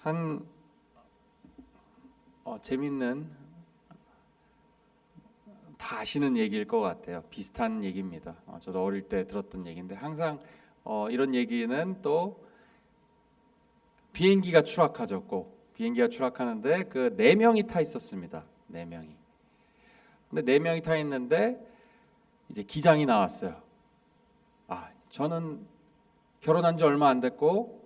한 재밌는 다 아시는 얘기일 것 같아요. 비슷한 얘기입니다. 저도 어릴 때 들었던 얘기인데 항상 이런 얘기는 또 비행기가 추락하죠. 꼭 비행기가 추락하는데 그 네 명이 타 있었습니다. 네 명이. 근데 네 명이 타 있는데 이제 기장이 나왔어요. 저는 결혼한 지 얼마 안 됐고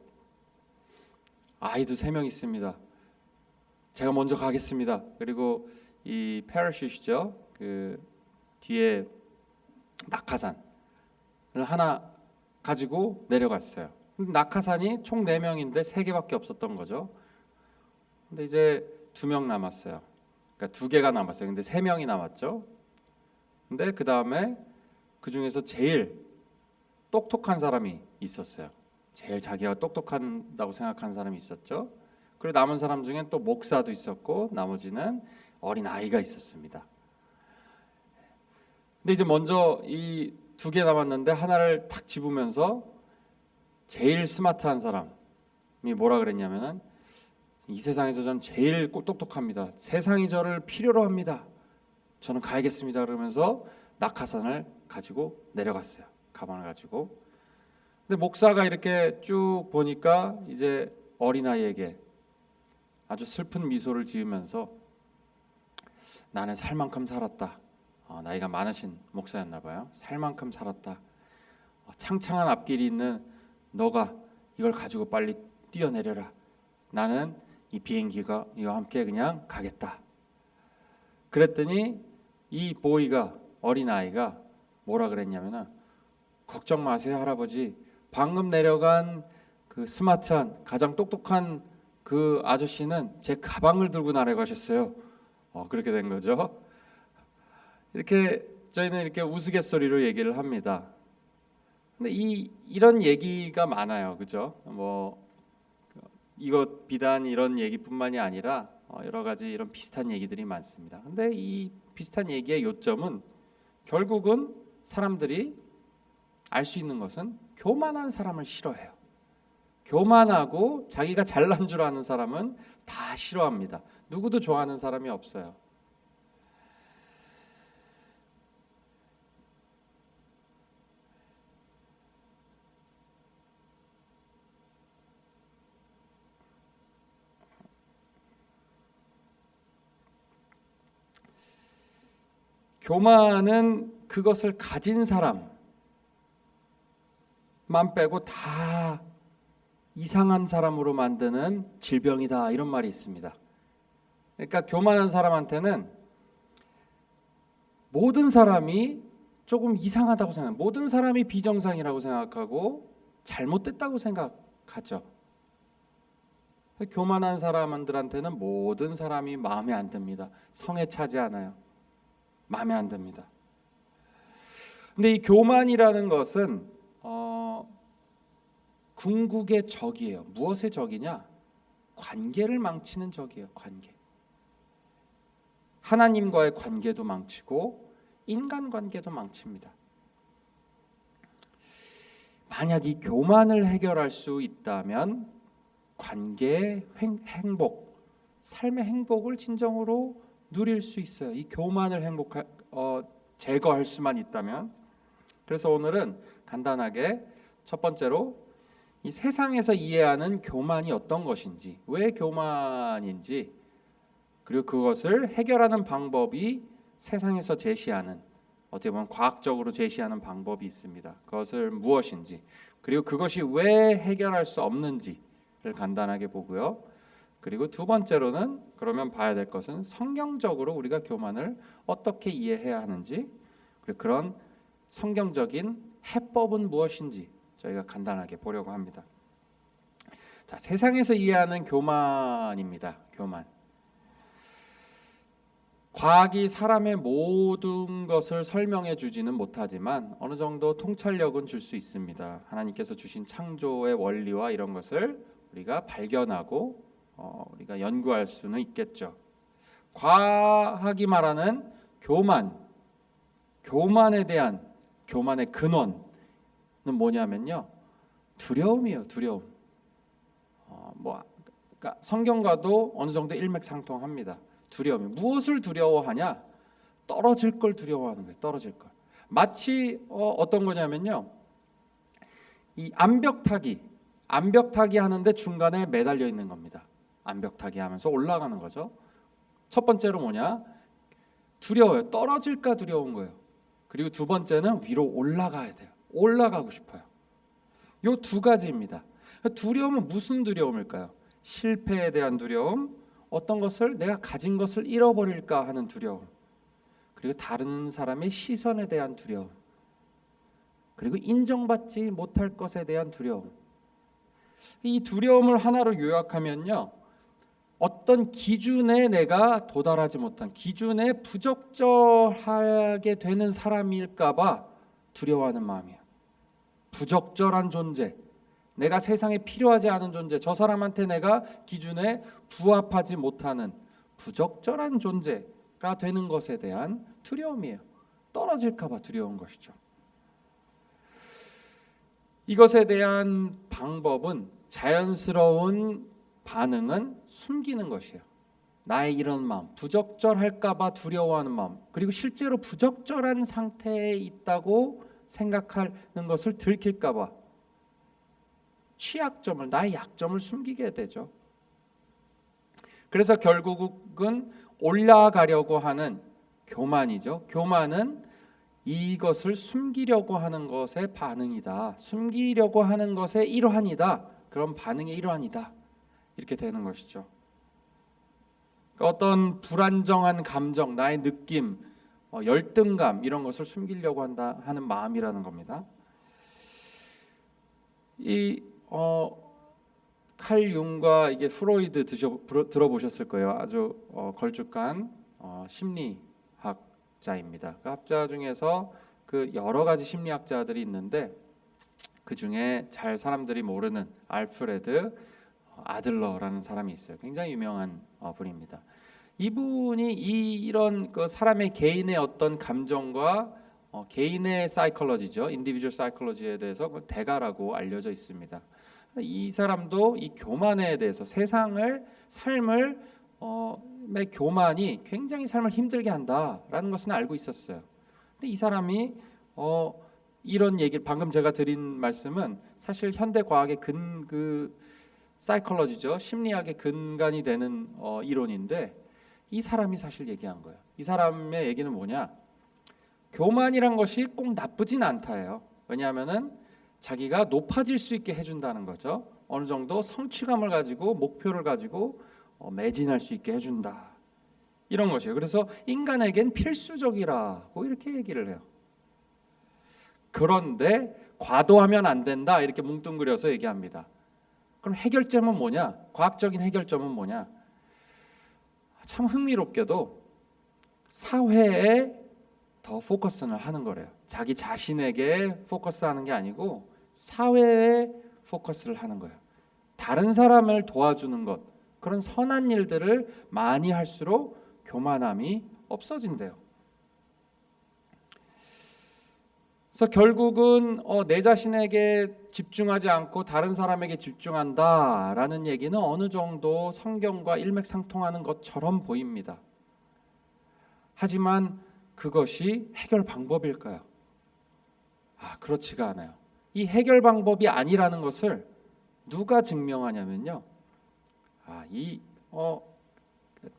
아이도 세 명 있습니다. 제가 먼저 가겠습니다. 그리고 이 패러슈트죠. 그 뒤에 낙하산을 하나 가지고 내려갔어요. 낙하산이 총 4명인데 3개밖에 없었던 거죠. 근데 이제 2명 남았어요. 그러니까 2개가 남았어요. 근데 3명이 남았죠. 근데 그 다음에 그 중에서 제일 똑똑한 사람이 있었어요. 제일 자기가 똑똑하다고 생각하는 사람이 있었죠. 그리고 남은 사람 중엔 또 목사도 있었고 나머지는 어린 아이가 있었습니다. 근데 이제 먼저 이 2개 남았는데 하나를 탁 집으면서 제일 스마트한 사람이 뭐라 그랬냐면은 이 세상에서 전 제일 똑똑합니다. 세상이 저를 필요로 합니다. 저는 가야겠습니다. 그러면서 낙하산을 가지고 내려갔어요. 가방을 가지고. 근데 목사가 이렇게 쭉 보니까 이제 어린아이에게 아주 슬픈 미소를 지으면서 나는 살 만큼 살았다. 나이가 많으신 목사였나 봐요. 살 만큼 살았다. 창창한 앞길이 있는 너가 이걸 가지고 빨리 뛰어내려라. 나는 이 비행기가 이와 함께 그냥 가겠다. 그랬더니 이 보이가 어린아이가 뭐라 그랬냐면은 걱정 마세요 할아버지. 방금 내려간 그 스마트한 가장 똑똑한 그 아저씨는 제 가방을 들고 날아가셨어요. 그렇게 된 거죠. 이렇게 저희는 이렇게 우스갯소리로 얘기를 합니다. 근데 이런 얘기가 많아요, 그죠? 이것 비단 이런 얘기뿐만이 아니라 여러 가지 이런 비슷한 얘기들이 많습니다. 근데 이 비슷한 얘기의 요점은 결국은 사람들이 알 수 있는 것은 교만한 사람을 싫어해요. 교만하고 자기가 잘난 줄 아는 사람은 다 싫어합니다. 누구도 좋아하는 사람이 없어요. 교만은 그것을 가진 사람만 빼고 다 이상한 사람으로 만드는 질병이다 이런 말이 있습니다. 그러니까 교만한 사람한테는 모든 사람이 조금 이상하다고 생각해요. 모든 사람이 비정상이라고 생각하고 잘못됐다고 생각하죠. 교만한 사람들한테는 모든 사람이 마음에 안 듭니다. 성에 차지 않아요. 마음에 안 듭니다. 근데 이 교만이라는 것은 궁극의 적이에요. 무엇의 적이냐? 관계를 망치는 적이에요. 관계. 하나님과의 관계도 망치고 인간관계도 망칩니다. 만약 이 교만을 해결할 수 있다면 관계의 행복, 삶의 행복을 진정으로 누릴 수 있어요. 이 교만을 제거할 수만 있다면. 그래서 오늘은 간단하게 첫 번째로 이 세상에서 이해하는 교만이 어떤 것인지, 왜 교만인지, 그리고 그것을 해결하는 방법이 세상에서 제시하는, 어떻게 보면 과학적으로 제시하는 방법이 있습니다. 그것을 무엇인지, 그리고 그것이 왜 해결할 수 없는지를 간단하게 보고요. 그리고 두 번째로는 그러면 봐야 될 것은 성경적으로 우리가 교만을 어떻게 이해해야 하는지, 그리고 그런 성경적인 해법은 무엇인지 저희가 간단하게 보려고 합니다. 자, 세상에서 이해하는 교만입니다. 교만. 과학이 사람의 모든 것을 설명해 주지는 못하지만 어느 정도 통찰력은 줄 수 있습니다. 하나님께서 주신 창조의 원리와 이런 것을 우리가 발견하고 우리가 연구할 수는 있겠죠. 과학이 말하는 교만에 대한 교만의 근원은 뭐냐면요, 두려움이에요. 두려움. 그러니까 성경과도 어느 정도 일맥상통합니다. 두려움이 무엇을 두려워하냐? 떨어질 걸 두려워하는 거예요. 떨어질 걸. 마치 어떤 거냐면요. 이 암벽타기 하는데 중간에 매달려 있는 겁니다. 암벽타기 하면서 올라가는 거죠. 첫 번째로 뭐냐? 두려워요. 떨어질까 두려운 거예요. 그리고 두 번째는 위로 올라가야 돼요. 올라가고 싶어요. 요 두 가지입니다. 두려움은 무슨 두려움일까요? 실패에 대한 두려움, 어떤 것을 내가 가진 것을 잃어버릴까 하는 두려움, 그리고 다른 사람의 시선에 대한 두려움, 그리고 인정받지 못할 것에 대한 두려움. 이 두려움을 하나로 요약하면요, 어떤 기준에 내가 도달하지 못한, 기준에 부적절하게 되는 사람일까봐 두려워하는 마음이에요. 부적절한 존재, 내가 세상에 필요하지 않은 존재, 저 사람한테 내가 기준에 부합하지 못하는 부적절한 존재가 되는 것에 대한 두려움이에요. 떨어질까봐 두려운 것이죠. 이것에 대한 방법은, 자연스러운 반응은 숨기는 것이에요. 나의 이런 마음, 부적절할까봐 두려워하는 마음, 그리고 실제로 부적절한 상태에 있다고 생각하는 것을 들킬까봐 취약점을, 나의 약점을 숨기게 되죠. 그래서 결국은 올라가려고 하는 교만이죠. 교만은 이것을 숨기려고 하는 것의 반응이다. 숨기려고 하는 것의 일환이다. 그런 반응의 일환이다. 이렇게 되는 것이죠. 어떤 불안정한 감정, 나의 느낌, 열등감 이런 것을 숨기려고 한다 하는 마음이라는 겁니다. 칼 융과 이게 프로이드 들어보셨을 거예요. 아주 걸쭉한 심리학자입니다. 그 학자 중에서 그 여러 가지 심리학자들이 있는데 그 중에 잘 사람들이 모르는 알프레드 아들러라는 사람이 있어요. 굉장히 유명한 분입니다. 이분이 이런 그 사람의 개인의 어떤 감정과 개인의 사이콜로지죠, 인디비주얼 사이콜로지에 대해서 대가라고 알려져 있습니다. 이 사람도 이 교만에 대해서, 삶의 교만이 굉장히 삶을 힘들게 한다라는 것은 알고 있었어요. 근데 이 사람이 이런 얘기를, 방금 제가 드린 말씀은 사실 현대 과학의 사이콜로지죠, 심리학의 근간이 되는 이론인데 이 사람이 사실 얘기한 거예요. 이 사람의 얘기는 뭐냐? 교만이란 것이 꼭 나쁘진 않다예요. 왜냐하면은 자기가 높아질 수 있게 해준다는 거죠. 어느 정도 성취감을 가지고, 목표를 가지고 매진할 수 있게 해준다, 이런 것이에요. 그래서 인간에겐 필수적이라고 이렇게 얘기를 해요. 그런데 과도하면 안 된다, 이렇게 뭉뚱그려서 얘기합니다. 그럼 해결점은 뭐냐? 과학적인 해결점은 뭐냐? 참 흥미롭게도 사회에 더 포커스를 하는 거래요. 자기 자신에게 포커스하는 게 아니고 사회에 포커스를 하는 거예요. 다른 사람을 도와주는 것, 그런 선한 일들을 많이 할수록 교만함이 없어진대요. 그래서 결국은 내 자신에게 집중하지 않고 다른 사람에게 집중한다라는 얘기는 어느 정도 성경과 일맥상통하는 것처럼 보입니다. 하지만 그것이 해결 방법일까요? 그렇지가 않아요. 이 해결 방법이 아니라는 것을 누가 증명하냐면요,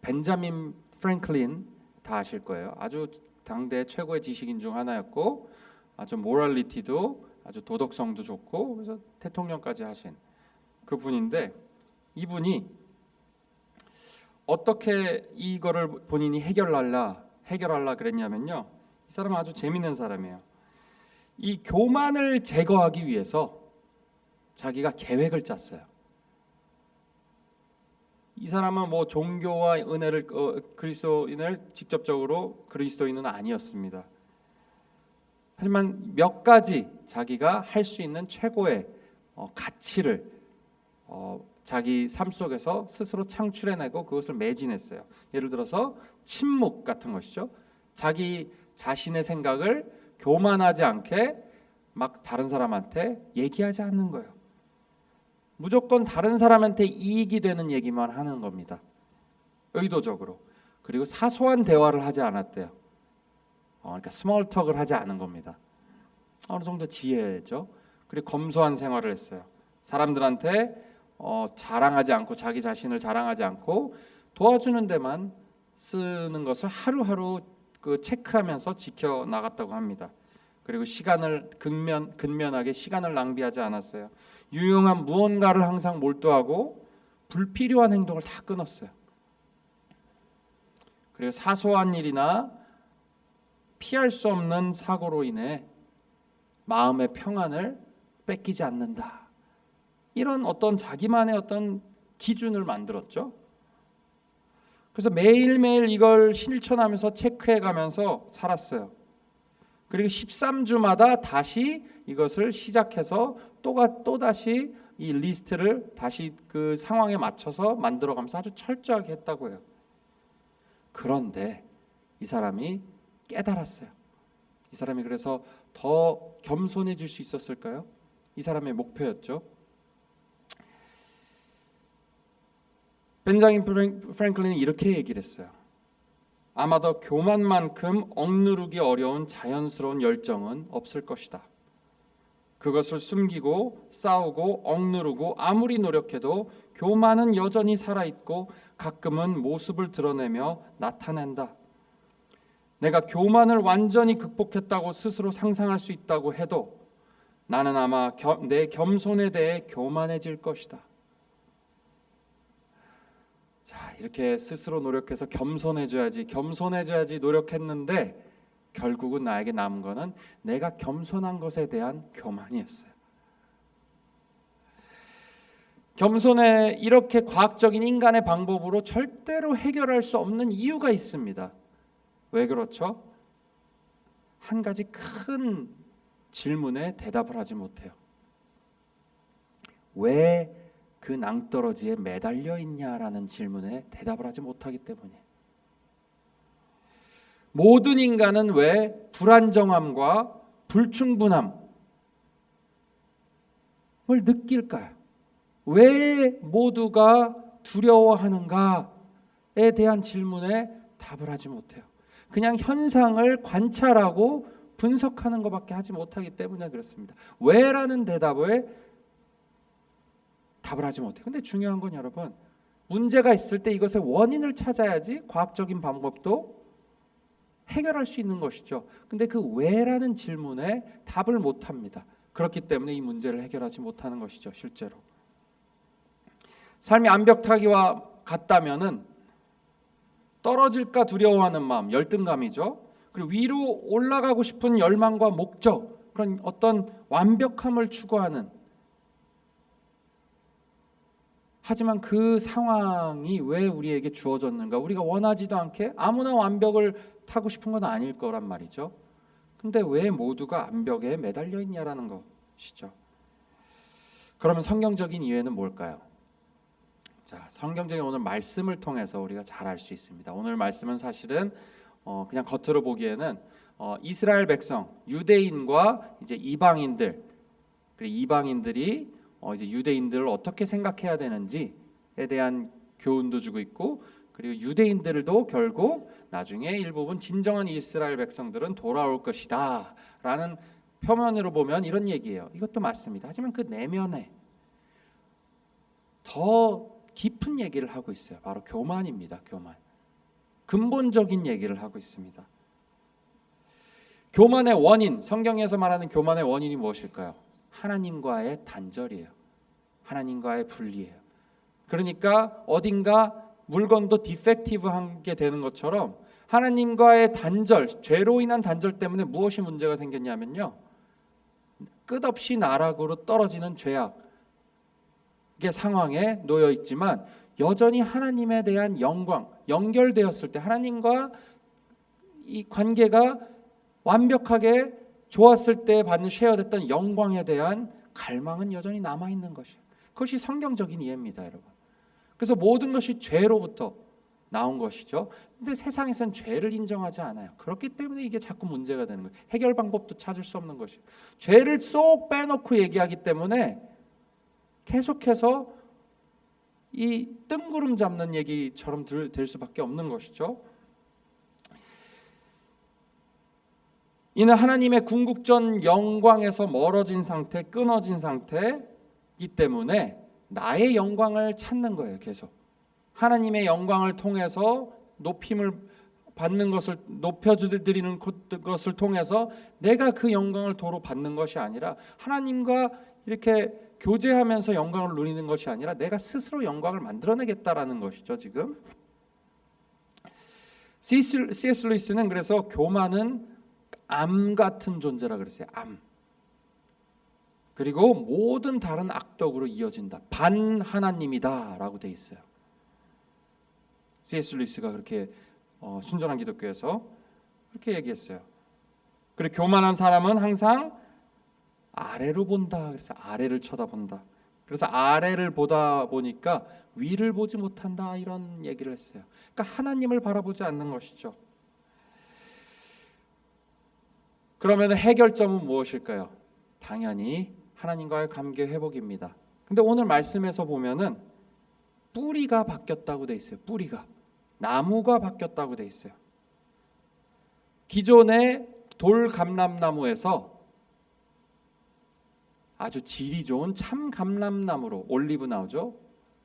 벤자민 프랭클린, 다 아실 거예요. 아주 당대 최고의 지식인 중 하나였고, 아주 모럴리티도, 아주 도덕성도 좋고, 그래서 대통령까지 하신 그분인데, 이분이 어떻게 이거를 본인이 해결하려 그랬냐면요, 이 사람은 아주 재밌는 사람이에요. 이 교만을 제거하기 위해서 자기가 계획을 짰어요. 이 사람은 뭐 종교와 은혜를, 그리스도인을 직접적으로 그리스도인은 아니었습니다. 하지만 몇 가지 자기가 할 수 있는 최고의 가치를 자기 삶 속에서 스스로 창출해내고 그것을 매진했어요. 예를 들어서 침묵 같은 것이죠. 자기 자신의 생각을 교만하지 않게 막 다른 사람한테 얘기하지 않는 거예요. 무조건 다른 사람한테 이익이 되는 얘기만 하는 겁니다. 의도적으로. 그리고 사소한 대화를 하지 않았대요. 그러니까 스몰 톡을 하지 않은 겁니다. 어느 정도 지혜죠. 그리고 검소한 생활을 했어요. 사람들한테 자랑하지 않고 자기 자신을 자랑하지 않고 도와주는 데만 쓰는 것을 하루하루 그 체크하면서 지켜 나갔다고 합니다. 그리고 시간을 근면하게 시간을 낭비하지 않았어요. 유용한 무언가를 항상 몰두하고 불필요한 행동을 다 끊었어요. 그리고 사소한 일이나 피할 수 없는 사고로 인해 마음의 평안을 뺏기지 않는다. 이런 어떤 자기만의 어떤 기준을 만들었죠. 그래서 매일매일 이걸 실천하면서 체크해가면서 살았어요. 그리고 13주마다 다시 이것을 시작해서 또다시 이 리스트를 다시 그 상황에 맞춰서 만들어가면서 아주 철저하게 했다고 해요. 그런데 이 사람이 깨달았어요. 이 사람이 그래서 더 겸손해질 수 있었을까요? 이 사람의 목표였죠. 벤자민 프랭클린이 이렇게 얘기를 했어요. 아마도 교만만큼 억누르기 어려운 자연스러운 열정은 없을 것이다. 그것을 숨기고 싸우고 억누르고 아무리 노력해도 교만은 여전히 살아있고 가끔은 모습을 드러내며 나타낸다. 내가 교만을 완전히 극복했다고 스스로 상상할 수 있다고 해도 나는 아마 내 겸손에 대해 교만해질 것이다. 자, 이렇게 스스로 노력해서 겸손해져야지 노력했는데 결국은 나에게 남은 거는 내가 겸손한 것에 대한 교만이었어요. 겸손에 이렇게 과학적인 인간의 방법으로 절대로 해결할 수 없는 이유가 있습니다. 왜 그렇죠? 한 가지 큰 질문에 대답을 하지 못해요. 왜 그 낭떠러지에 매달려 있냐라는 질문에 대답을 하지 못하기 때문이에요. 모든 인간은 왜 불안정함과 불충분함을 느낄까요? 왜 모두가 두려워하는가에 대한 질문에 답을 하지 못해요. 그냥 현상을 관찰하고 분석하는 것밖에 하지 못하기 때문에 그렇습니다. 왜라는 대답에 답을 하지 못해요. 근데 중요한 건 여러분, 문제가 있을 때 이것의 원인을 찾아야지 과학적인 방법도 해결할 수 있는 것이죠. 근데 그 왜라는 질문에 답을 못합니다. 그렇기 때문에 이 문제를 해결하지 못하는 것이죠. 실제로 삶이 암벽타기와 같다면은 떨어질까 두려워하는 마음, 열등감이죠. 그리고 위로 올라가고 싶은 열망과 목적, 그런 어떤 완벽함을 추구하는, 하지만 그 상황이 왜 우리에게 주어졌는가? 우리가 원하지도 않게 아무나 완벽을 타고 싶은 건 아닐 거란 말이죠. 근데 왜 모두가 암벽에 매달려 있냐라는 것이죠. 그러면 성경적인 이유는 뭘까요? 자, 성경적인 오늘 말씀을 통해서 우리가 잘 알 수 있습니다. 오늘 말씀은 사실은 그냥 겉으로 보기에는 이스라엘 백성, 유대인과 이제 이방인들, 그리고 이방인들이 이제 유대인들을 어떻게 생각해야 되는지에 대한 교훈도 주고 있고, 그리고 유대인들도 결국 나중에 일부분 진정한 이스라엘 백성들은 돌아올 것이다라는 표면으로 보면 이런 얘기예요. 이것도 맞습니다. 하지만 그 내면에 더 깊은 얘기를 하고 있어요. 바로 교만입니다. 교만. 근본적인 얘기를 하고 있습니다. 교만의 원인, 성경에서 말하는 교만의 원인이 무엇일까요? 하나님과의 단절이에요. 하나님과의 분리예요. 그러니까 어딘가 물건도 디펙티브한 게 되는 것처럼 하나님과의 단절, 죄로 인한 단절 때문에 무엇이 문제가 생겼냐면요, 끝없이 나락으로 떨어지는 죄악의 상황에 놓여 있지만 여전히 하나님에 대한 영광, 연결되었을 때 하나님과 이 관계가 완벽하게 좋았을 때 받는 쉐어됐던 영광에 대한 갈망은 여전히 남아있는 것이에요. 그것이 성경적인 이해입니다, 여러분. 그래서 모든 것이 죄로부터 나온 것이죠. 근데 세상에선 죄를 인정하지 않아요. 그렇기 때문에 이게 자꾸 문제가 되는 거예요. 해결 방법도 찾을 수 없는 것이에요. 죄를 쏙 빼놓고 얘기하기 때문에 계속해서 이 뜬구름 잡는 얘기처럼 될 수밖에 없는 것이죠. 이는 하나님의 궁극전 영광에서 멀어진 상태, 끊어진 상태이기 때문에 나의 영광을 찾는 거예요. 계속 하나님의 영광을 통해서 높임을 받는 것을, 높여드리는 것을 통해서 내가 그 영광을 도로 받는 것이 아니라, 하나님과 이렇게 교제하면서 영광을 누리는 것이 아니라 내가 스스로 영광을 만들어내겠다라는 것이죠. 지금 C.S. 루이스는 그래서 교만은 암 같은 존재라 그랬어요. 암. 그리고 모든 다른 악덕으로 이어진다. 반 하나님이다라고 돼 있어요. C.S. 루이스가 그렇게 순전한 기독교에서 그렇게 얘기했어요. 그리고 교만한 사람은 항상 아래로 본다. 그래서 아래를 쳐다본다. 그래서 아래를 보다 보니까 위를 보지 못한다, 이런 얘기를 했어요. 그러니까 하나님을 바라보지 않는 것이죠. 그러면 해결점은 무엇일까요? 당연히 하나님과의 관계 회복입니다. 근데 오늘 말씀에서 보면은 뿌리가 바뀌었다고 돼 있어요. 뿌리가, 나무가 바뀌었다고 돼 있어요. 기존의 돌감람나무에서 아주 질이 좋은 참감람나무로, 올리브 나무죠,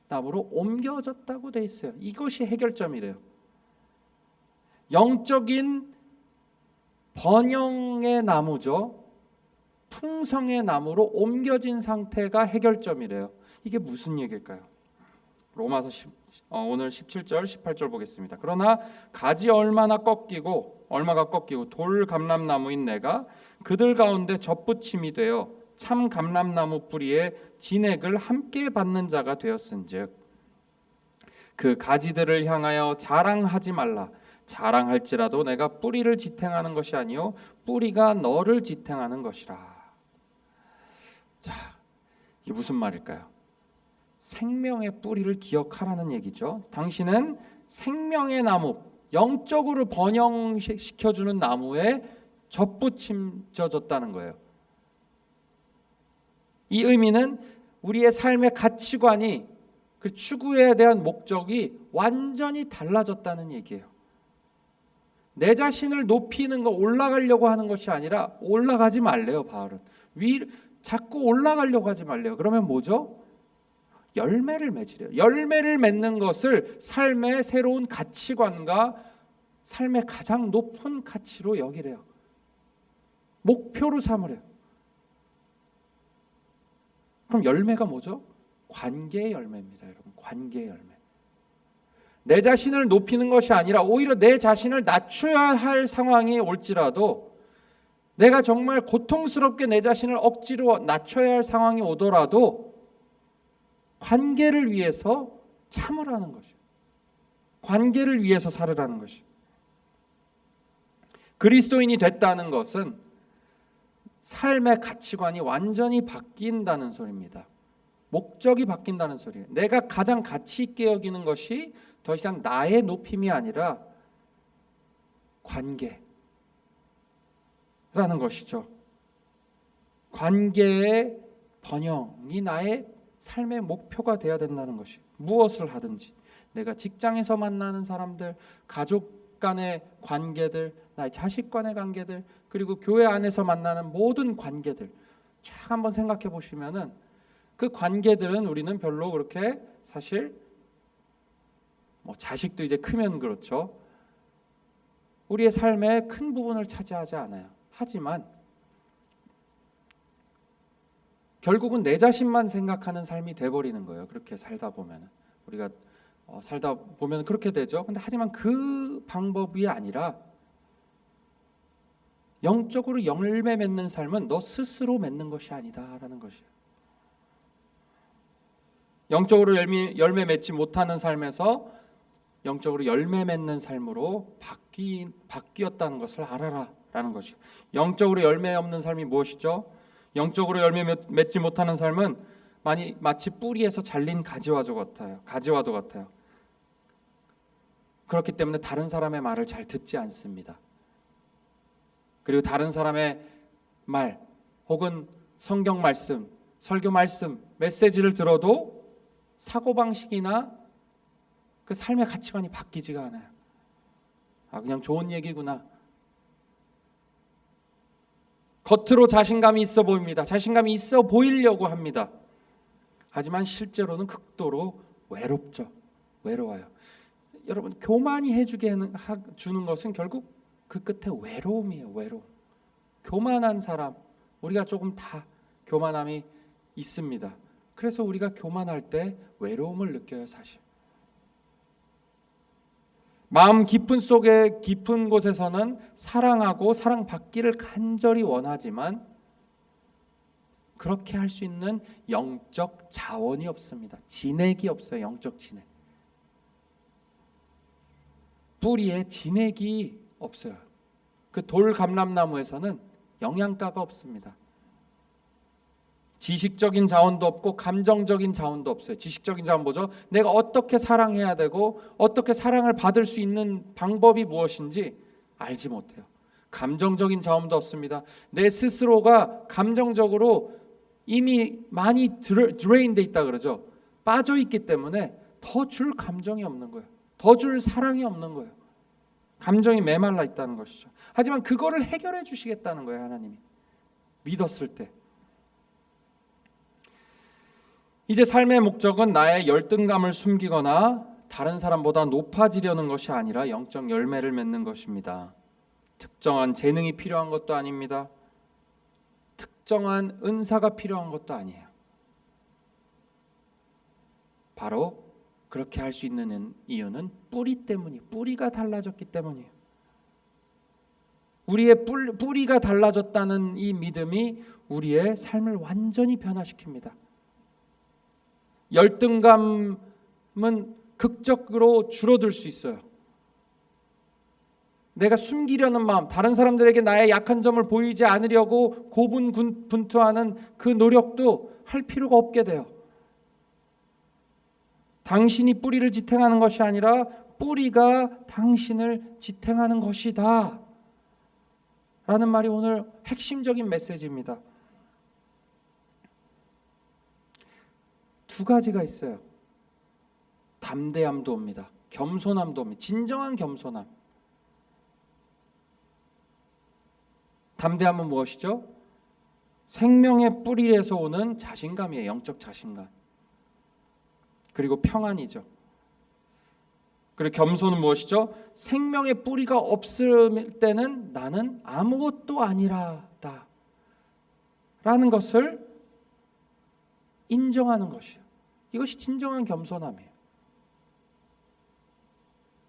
나무로 옮겨졌다고 돼 있어요. 이것이 해결점이래요. 영적인 번영의 나무죠, 풍성의 나무로 옮겨진 상태가 해결점이래요. 이게 무슨 얘기일까요? 로마서 오늘 17절 18절 보겠습니다. 그러나 가지 얼마가 꺾이고 돌감람나무인 내가 그들 가운데 접붙임이 되어 참 감람나무 뿌리에 진액을 함께 받는 자가 되었은즉 그 가지들을 향하여 자랑하지 말라. 자랑할지라도 내가 뿌리를 지탱하는 것이 아니요 뿌리가 너를 지탱하는 것이라. 자, 이게 무슨 말일까요? 생명의 뿌리를 기억하라는 얘기죠. 당신은 생명의 나무, 영적으로 번영시켜주는 나무에 접붙임져졌다는 거예요. 이 의미는 우리의 삶의 가치관이, 그 추구에 대한 목적이 완전히 달라졌다는 얘기예요. 내 자신을 높이는 거, 올라가려고 하는 것이 아니라, 올라가지 말래요. 바울은 자꾸 올라가려고 하지 말래요. 그러면 뭐죠? 열매를 맺으래요. 열매를 맺는 것을 삶의 새로운 가치관과 삶의 가장 높은 가치로 여기래요. 목표로 삼으래요. 그럼 열매가 뭐죠? 관계의 열매입니다, 여러분. 관계의 열매. 내 자신을 높이는 것이 아니라 오히려 내 자신을 낮춰야 할 상황이 올지라도, 내가 정말 고통스럽게 내 자신을 억지로 낮춰야 할 상황이 오더라도 관계를 위해서 참으라는 것이에요. 관계를 위해서 살으라는 것이에요. 그리스도인이 됐다는 것은 삶의 가치관이 완전히 바뀐다는 소리입니다. 목적이 바뀐다는 소리예요. 내가 가장 가치 있게 여기는 것이 더 이상 나의 높임이 아니라 관계라는 것이죠. 관계의 번영이 나의 삶의 목표가 되어야 된다는 것이, 무엇을 하든지 내가 직장에서 만나는 사람들, 가족 간의 관계들, 나의 자식 간의 관계들, 그리고 교회 안에서 만나는 모든 관계들 쫙 한번 생각해 보시면은 그 관계들은 우리는 별로 그렇게 사실 자식도 이제 크면 그렇죠. 우리의 삶의 큰 부분을 차지하지 않아요. 하지만 결국은 내 자신만 생각하는 삶이 돼버리는 거예요. 그렇게 살다 보면 우리가 살다 보면 그렇게 되죠. 근데 하지만 그 방법이 아니라 영적으로 열매 맺는 삶은 너 스스로 맺는 것이 아니다라는 것이에요. 영적으로 열매 맺지 못하는 삶에서 영적으로 열매 맺는 삶으로 바뀌었다는 것을 알아라라는 것이에요. 영적으로 열매 없는 삶이 무엇이죠? 영적으로 열매 맺지 못하는 삶은 마치 뿌리에서 잘린 가지와도 같아요. 그렇기 때문에 다른 사람의 말을 잘 듣지 않습니다. 그리고 다른 사람의 말 혹은 성경 말씀, 설교 말씀, 메시지를 들어도 사고방식이나 그 삶의 가치관이 바뀌지가 않아요. 그냥 좋은 얘기구나. 겉으로 자신감이 있어 보입니다. 자신감이 있어 보이려고 합니다. 하지만 실제로는 극도로 외롭죠. 외로워요. 여러분, 교만이 주는 것은 결국 그 끝에 외로움이에요. 외로움. 교만한 사람, 우리가 조금 다 교만함이 있습니다. 그래서 우리가 교만할 때 외로움을 느껴요, 사실. 마음 깊은 곳에서는 사랑하고 사랑받기를 간절히 원하지만 그렇게 할 수 있는 영적 자원이 없습니다. 진액이 없어요. 영적 진액. 뿌리에 진액이 없어요. 그 돌감람나무에서는 영양가가 없습니다. 지식적인 자원도 없고 감정적인 자원도 없어요. 지식적인 자원 뭐죠? 내가 어떻게 사랑해야 되고 어떻게 사랑을 받을 수 있는 방법이 무엇인지 알지 못해요. 감정적인 자원도 없습니다. 내 스스로가 감정적으로 이미 많이 드레인돼 있다 그러죠. 빠져 있기 때문에 더 줄 감정이 없는 거예요. 더 줄 사랑이 없는 거예요. 감정이 메말라 있다는 것이죠. 하지만 그거를 해결해 주시겠다는 거예요, 하나님이. 믿었을 때. 이제 삶의 목적은 나의 열등감을 숨기거나 다른 사람보다 높아지려는 것이 아니라 영적 열매를 맺는 것입니다. 특정한 재능이 필요한 것도 아닙니다. 특정한 은사가 필요한 것도 아니에요. 바로 그렇게 할 수 있는 이유는 뿌리가 달라졌기 때문이에요. 우리의 뿌리가 달라졌다는 이 믿음이 우리의 삶을 완전히 변화시킵니다. 열등감은 극적으로 줄어들 수 있어요. 내가 숨기려는 마음, 다른 사람들에게 나의 약한 점을 보이지 않으려고 고분분투하는 그 노력도 할 필요가 없게 돼요. 당신이 뿌리를 지탱하는 것이 아니라 뿌리가 당신을 지탱하는 것이다 라는 말이 오늘 핵심적인 메시지입니다. 두 가지가 있어요. 담대함도 옵니다. 겸손함도 옵니다. 진정한 겸손함. 담대함은 무엇이죠? 생명의 뿌리에서 오는 자신감이에요. 영적 자신감. 그리고 평안이죠. 그리고 겸손은 무엇이죠? 생명의 뿌리가 없을 때는 나는 아무것도 아니라다 라는 것을 인정하는 것이에요. 이것이 진정한 겸손함이에요.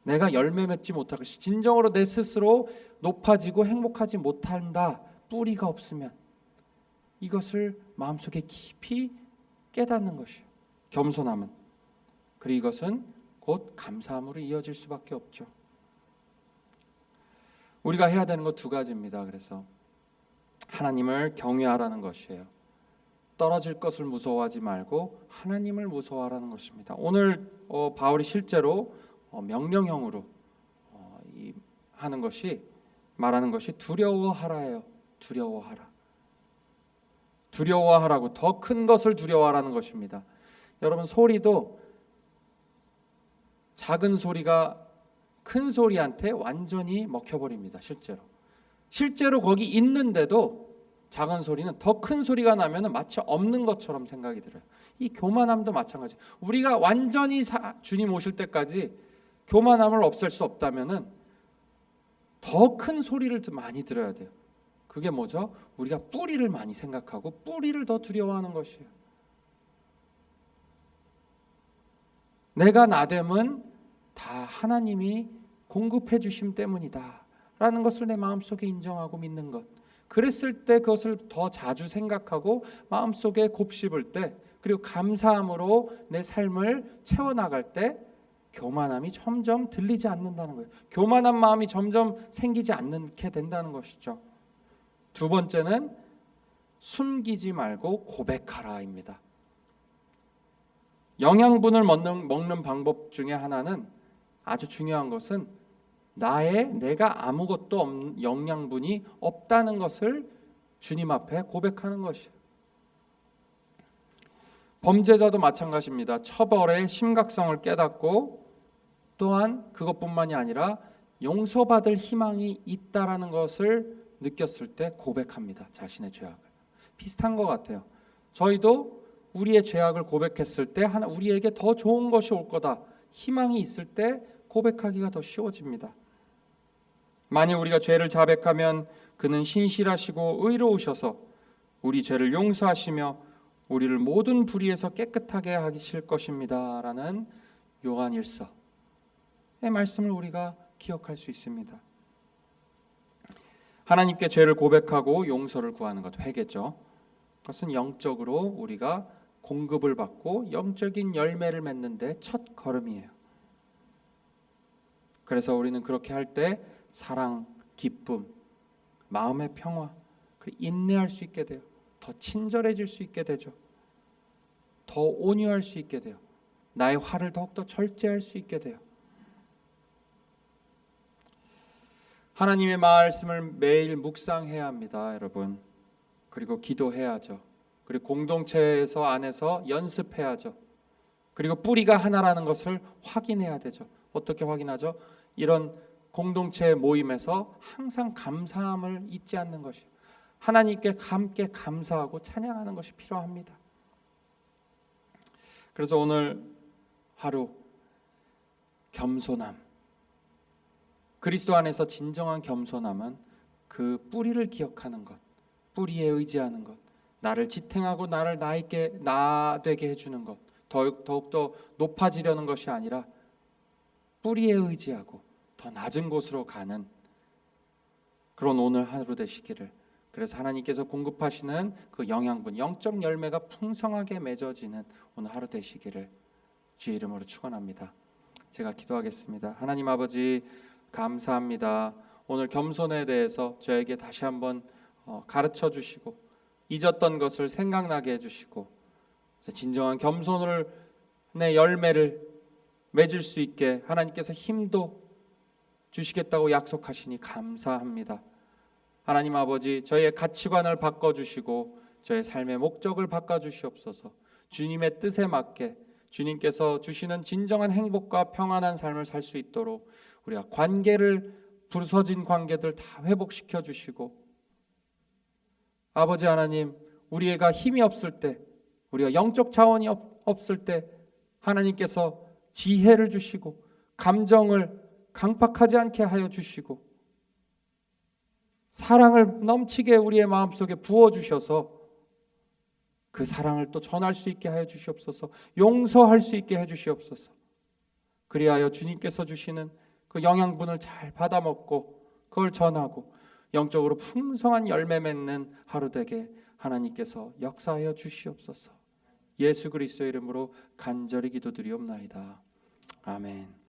내가 열매 맺지 못할 것이 진정으로 내 스스로 높아지고 행복하지 못한다. 뿌리가 없으면 이것을 마음속에 깊이 깨닫는 것이에요. 겸손함은. 그리고 이것은 곧 감사함으로 이어질 수밖에 없죠. 우리가 해야 되는 것 두 가지입니다. 그래서 하나님을 경외하라는 것이에요. 떨어질 것을 무서워하지 말고 하나님을 무서워하라는 것입니다. 오늘 바울이 실제로 명령형으로 말하는 것이 두려워하라예요. 두려워하라고 더 큰 것을 두려워하라는 것입니다. 여러분, 소리도 작은 소리가 큰 소리한테 완전히 먹혀버립니다. 실제로 거기 있는데도 작은 소리는 더 큰 소리가 나면 마치 없는 것처럼 생각이 들어요. 이 교만함도 마찬가지. 우리가 완전히 주님 오실 때까지 교만함을 없앨 수 없다면 더 큰 소리를 많이 들어야 돼요. 그게 뭐죠? 우리가 뿌리를 많이 생각하고 뿌리를 더 두려워하는 것이에요. 내가 나됨은 다 하나님이 공급해 주심 때문이다 라는 것을 내 마음속에 인정하고 믿는 것. 그랬을 때 그것을 더 자주 생각하고 마음속에 곱씹을 때, 그리고 감사함으로 내 삶을 채워나갈 때 교만함이 점점 들리지 않는다는 거예요. 교만한 마음이 점점 생기지 않게 된다는 것이죠. 두 번째는 숨기지 말고 고백하라입니다. 영양분을 먹는 방법 중에 하나는, 아주 중요한 것은 내가 아무것도 없는 영양분이 없다는 것을 주님 앞에 고백하는 것이에요. 범죄자도 마찬가지입니다. 처벌의 심각성을 깨닫고 또한 그것뿐만이 아니라 용서받을 희망이 있다라는 것을 느꼈을 때 고백합니다. 자신의 죄악을. 비슷한 것 같아요. 저희도 우리의 죄악을 고백했을 때 우리에게 더 좋은 것이 올 거다. 희망이 있을 때 고백하기가 더 쉬워집니다. 만일 우리가 죄를 자백하면 그는 신실하시고 의로우셔서 우리 죄를 용서하시며 우리를 모든 불의에서 깨끗하게 하실 것입니다. 라는 요한일서의 말씀을 우리가 기억할 수 있습니다. 하나님께 죄를 고백하고 용서를 구하는 것, 회개죠. 그것은 영적으로 우리가 공급을 받고 영적인 열매를 맺는 데 첫 걸음이에요. 그래서 우리는 그렇게 할 때 사랑, 기쁨, 마음의 평화, 인내할 수 있게 돼요. 더 친절해질 수 있게 되죠. 더 온유할 수 있게 돼요. 나의 화를 더욱더 절제할 수 있게 돼요. 하나님의 말씀을 매일 묵상해야 합니다, 여러분. 그리고 기도해야죠. 그리고 공동체에서 안에서 연습해야죠. 그리고 뿌리가 하나라는 것을 확인해야 되죠. 어떻게 확인하죠? 이런 공동체 모임에서 항상 감사함을 잊지 않는 것이, 하나님께 함께 감사하고 찬양하는 것이 필요합니다. 그래서 오늘 하루 겸손함, 그리스도 안에서 진정한 겸손함은 그 뿌리를 기억하는 것, 뿌리에 의지하는 것, 나를 지탱하고 나를 나 되게 해주는 것, 더욱더 높아지려는 것이 아니라 뿌리에 의지하고 더 낮은 곳으로 가는 그런 오늘 하루 되시기를, 그래서 하나님께서 공급하시는 그 영양분, 영적 열매가 풍성하게 맺어지는 오늘 하루 되시기를 주의 이름으로 축원합니다. 제가 기도하겠습니다. 하나님 아버지, 감사합니다. 오늘 겸손에 대해서 저에게 다시 한번 가르쳐 주시고 잊었던 것을 생각나게 해주시고 진정한 겸손을 내 열매를 맺을 수 있게 하나님께서 힘도 주시겠다고 약속하시니 감사합니다. 하나님 아버지, 저의 가치관을 바꿔주시고 저의 삶의 목적을 바꿔주시옵소서. 주님의 뜻에 맞게 주님께서 주시는 진정한 행복과 평안한 삶을 살 수 있도록 우리가 부서진 관계들 다 회복시켜 주시고, 아버지 하나님, 우리가 힘이 없을 때, 우리가 영적 자원이 없을 때 하나님께서 지혜를 주시고 감정을 강팍하지 않게 하여 주시고 사랑을 넘치게 우리의 마음속에 부어주셔서 그 사랑을 또 전할 수 있게 하여 주시옵소서. 용서할 수 있게 해 주시옵소서. 그리하여 주님께서 주시는 그 영양분을 잘 받아먹고 그걸 전하고 영적으로 풍성한 열매 맺는 하루 되게 하나님께서 역사하여 주시옵소서. 예수 그리스도의 이름으로 간절히 기도드리옵나이다. 아멘.